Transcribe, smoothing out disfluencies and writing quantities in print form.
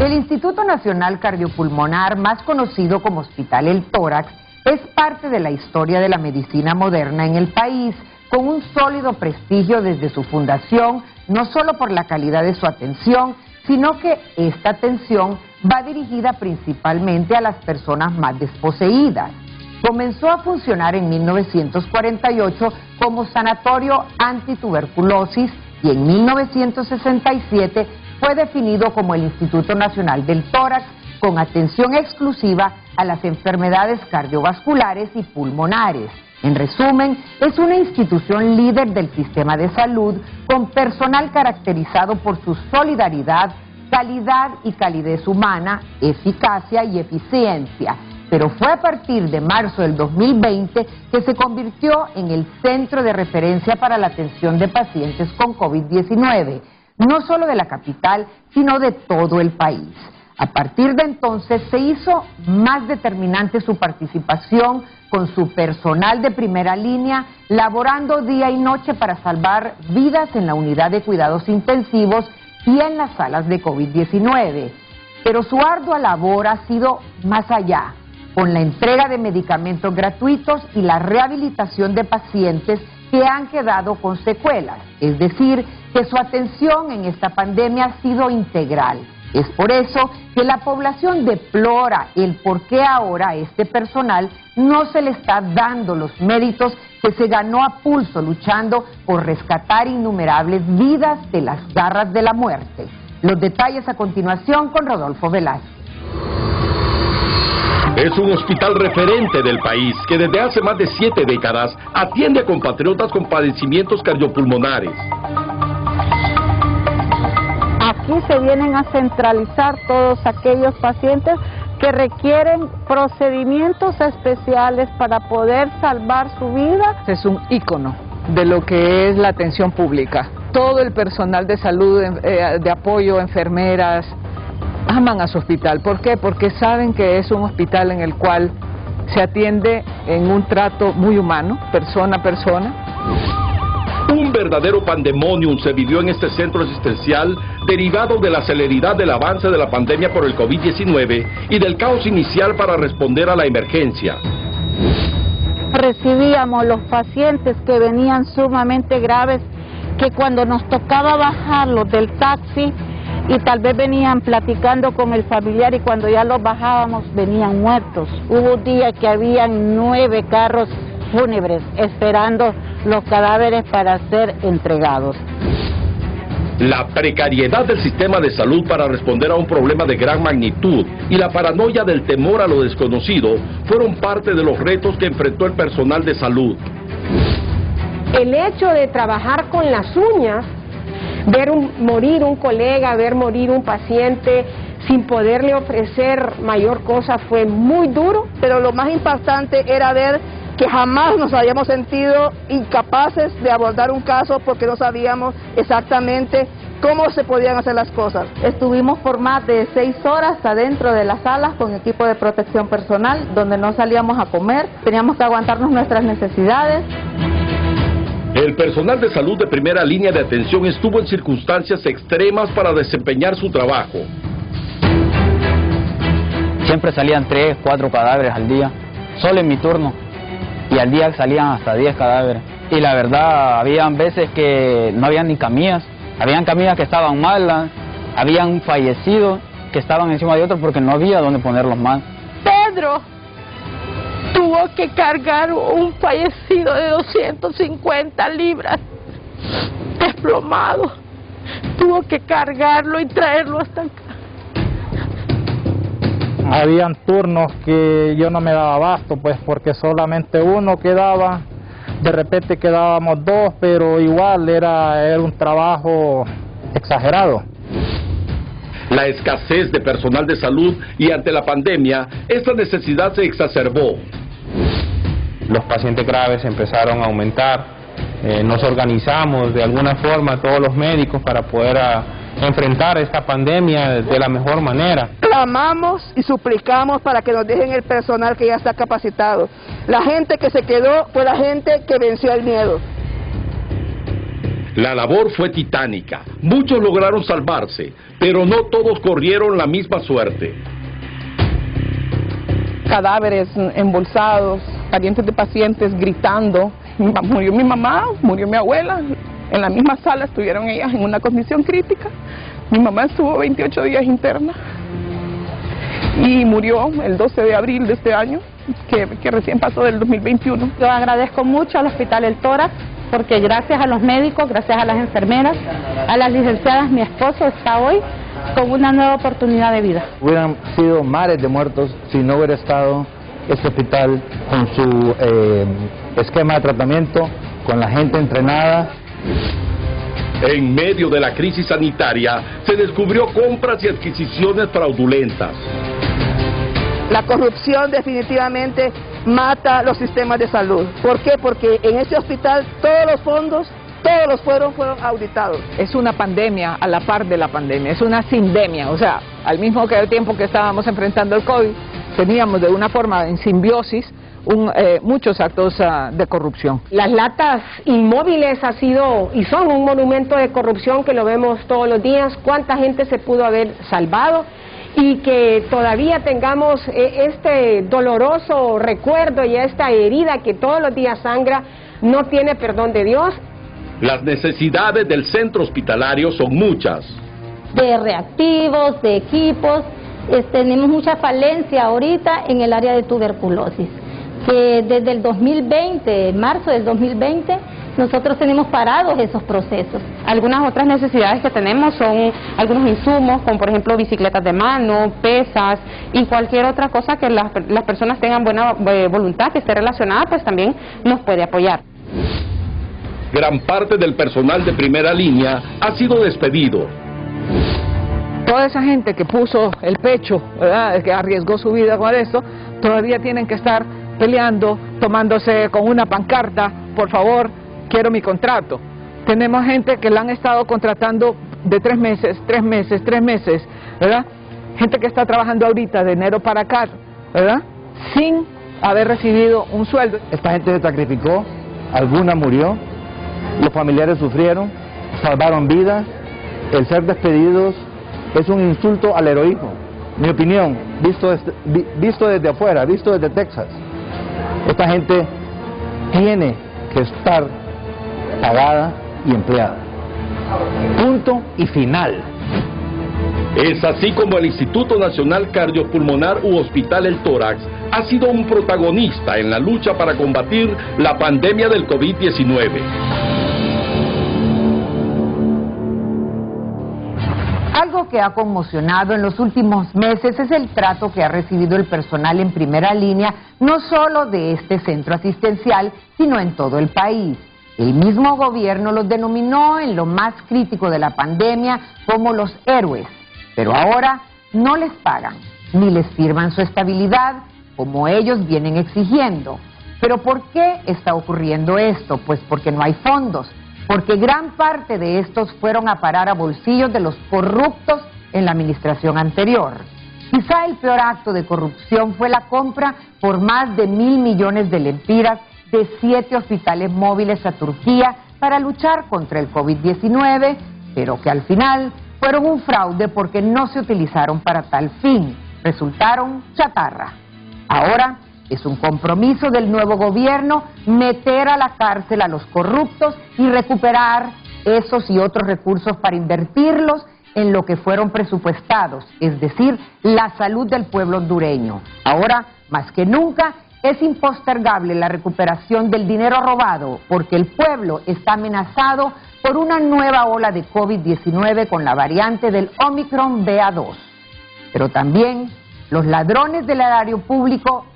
El Instituto Nacional Cardiopulmonar, más conocido como Hospital El Tórax, es parte de la historia de la medicina moderna en el país, con un sólido prestigio desde su fundación, no solo por la calidad de su atención, sino que esta atención va dirigida principalmente a las personas más desposeídas. Comenzó a funcionar en 1948 como sanatorio antituberculosis y en 1967 fue definido como el Instituto Nacional del Tórax, con atención exclusiva a las enfermedades cardiovasculares y pulmonares. En resumen, es una institución líder del sistema de salud, con personal caracterizado por su solidaridad, calidad y calidez humana, eficacia y eficiencia. Pero fue a partir de marzo del 2020 que se convirtió en el centro de referencia para la atención de pacientes con COVID-19, no solo de la capital, sino de todo el país. A partir de entonces se hizo más determinante su participación con su personal de primera línea, laborando día y noche para salvar vidas en la unidad de cuidados intensivos y en las salas de COVID-19. Pero su ardua labor ha sido más allá, con la entrega de medicamentos gratuitos y la rehabilitación de pacientes que han quedado con secuelas, es decir, que su atención en esta pandemia ha sido integral. Es por eso que la población deplora el por qué ahora a este personal no se le está dando los méritos que se ganó a pulso luchando por rescatar innumerables vidas de las garras de la muerte. Los detalles a continuación con Rodolfo Velázquez. Es un hospital referente del país que desde hace más de 7 décadas atiende a compatriotas con padecimientos cardiopulmonares. Aquí se vienen a centralizar todos aquellos pacientes que requieren procedimientos especiales para poder salvar su vida. Es un ícono de lo que es la atención pública. Todo el personal de salud, de apoyo, enfermeras, aman a su hospital. ¿Por qué? Porque saben que es un hospital en el cual se atiende en un trato muy humano, persona a persona. Un verdadero pandemonium se vivió en este centro asistencial derivado de la celeridad del avance de la pandemia por el COVID-19 y del caos inicial para responder a la emergencia. Recibíamos los pacientes que venían sumamente graves, que cuando nos tocaba bajarlos del taxi y tal vez venían platicando con el familiar y cuando ya los bajábamos venían muertos. Hubo un día que habían 9 carros fúnebres esperando los cadáveres para ser entregados. La precariedad del sistema de salud para responder a un problema de gran magnitud y la paranoia del temor a lo desconocido fueron parte de los retos que enfrentó el personal de salud. El hecho de trabajar con las uñas, ver morir un colega, ver morir un paciente sin poderle ofrecer mayor cosa fue muy duro. Pero lo más impactante era ver que jamás nos habíamos sentido incapaces de abordar un caso porque no sabíamos exactamente cómo se podían hacer las cosas. Estuvimos por más de 6 horas adentro de las salas con equipo de protección personal, donde no salíamos a comer, teníamos que aguantarnos nuestras necesidades. El personal de salud de primera línea de atención estuvo en circunstancias extremas para desempeñar su trabajo. Siempre salían 3, 4 cadáveres al día, solo en mi turno. Y al día salían hasta 10 cadáveres. Y la verdad, habían veces que no habían ni camillas, habían camillas que estaban malas, habían fallecidos que estaban encima de otros porque no había dónde ponerlos más. Pedro tuvo que cargar un fallecido de 250 libras, desplomado. Tuvo que cargarlo y traerlo hasta acá. Habían turnos que yo no me daba abasto, pues porque solamente uno quedaba, de repente quedábamos 2, pero igual era un trabajo exagerado. La escasez de personal de salud y ante la pandemia, esta necesidad se exacerbó. Los pacientes graves empezaron a aumentar, nos organizamos de alguna forma todos los médicos para poder enfrentar esta pandemia de la mejor manera. Clamamos y suplicamos para que nos dejen el personal que ya está capacitado. La gente que se quedó fue la gente que venció el miedo. La labor fue titánica, muchos lograron salvarse, pero no todos corrieron la misma suerte. Cadáveres embolsados, parientes de pacientes gritando, murió mi mamá, murió mi abuela, en la misma sala estuvieron ellas en una condición crítica. Mi mamá estuvo 28 días interna y murió el 12 de abril de este año, que recién pasó del 2021. Yo agradezco mucho al Hospital El Tórax, porque gracias a los médicos, gracias a las enfermeras, a las licenciadas, mi esposo está hoy con una nueva oportunidad de vida. Hubieran sido mares de muertos si no hubiera estado este hospital con su esquema de tratamiento, con la gente entrenada. En medio de la crisis sanitaria, se descubrió compras y adquisiciones fraudulentas. La corrupción definitivamente mata los sistemas de salud. ¿Por qué? Porque en este hospital todos los fondos, todos los fueron auditados. Es una pandemia a la par de la pandemia, es una sindemia, o sea, al mismo tiempo que estábamos enfrentando el COVID, teníamos de una forma en simbiosis muchos actos de corrupción. Las latas inmóviles ha sido y son un monumento de corrupción que lo vemos todos los días. ¿Cuánta gente se pudo haber salvado? Y que todavía tengamos este doloroso recuerdo y esta herida que todos los días sangra, no tiene perdón de Dios. Las necesidades del centro hospitalario son muchas. De reactivos, de equipos, tenemos mucha falencia ahorita en el área de tuberculosis, que desde el 2020, marzo del 2020, nosotros tenemos parados esos procesos. Algunas otras necesidades que tenemos son algunos insumos, como por ejemplo bicicletas de mano, pesas y cualquier otra cosa que las personas tengan buena voluntad, que esté relacionada, pues también nos puede apoyar. Gran parte del personal de primera línea ha sido despedido. Toda esa gente que puso el pecho, ¿verdad?, que arriesgó su vida con esto, todavía tienen que estar peleando, tomándose con una pancarta, por favor, quiero mi contrato. Tenemos gente que la han estado contratando de 3 meses, ¿verdad? Gente que está trabajando ahorita de enero para acá, ¿verdad?, sin haber recibido un sueldo. Esta gente se sacrificó, alguna murió, los familiares sufrieron, salvaron vidas. El ser despedidos es un insulto al heroísmo, mi opinión, visto desde afuera, visto desde Texas. Esta gente tiene que estar pagada y empleada. Punto y final. Es así como el Instituto Nacional Cardiopulmonar u Hospital El Tórax ha sido un protagonista en la lucha para combatir la pandemia del COVID-19. Algo que ha conmocionado en los últimos meses es el trato que ha recibido el personal en primera línea, no solo de este centro asistencial, sino en todo el país. El mismo gobierno los denominó en lo más crítico de la pandemia como los héroes, pero ahora no les pagan, ni les firman su estabilidad, como ellos vienen exigiendo. ¿Pero por qué está ocurriendo esto? Pues porque no hay fondos, porque gran parte de estos fueron a parar a bolsillos de los corruptos en la administración anterior. Quizá el peor acto de corrupción fue la compra por más de 1.000 millones de lempiras de 7 hospitales móviles a Turquía para luchar contra el COVID-19, pero que al final fueron un fraude porque no se utilizaron para tal fin, resultaron chatarra. Ahora es un compromiso del nuevo gobierno meter a la cárcel a los corruptos y recuperar esos y otros recursos para invertirlos en lo que fueron presupuestados, es decir, la salud del pueblo hondureño. Ahora, más que nunca, es impostergable la recuperación del dinero robado porque el pueblo está amenazado por una nueva ola de COVID-19 con la variante del Omicron BA2. Pero también los ladrones del erario público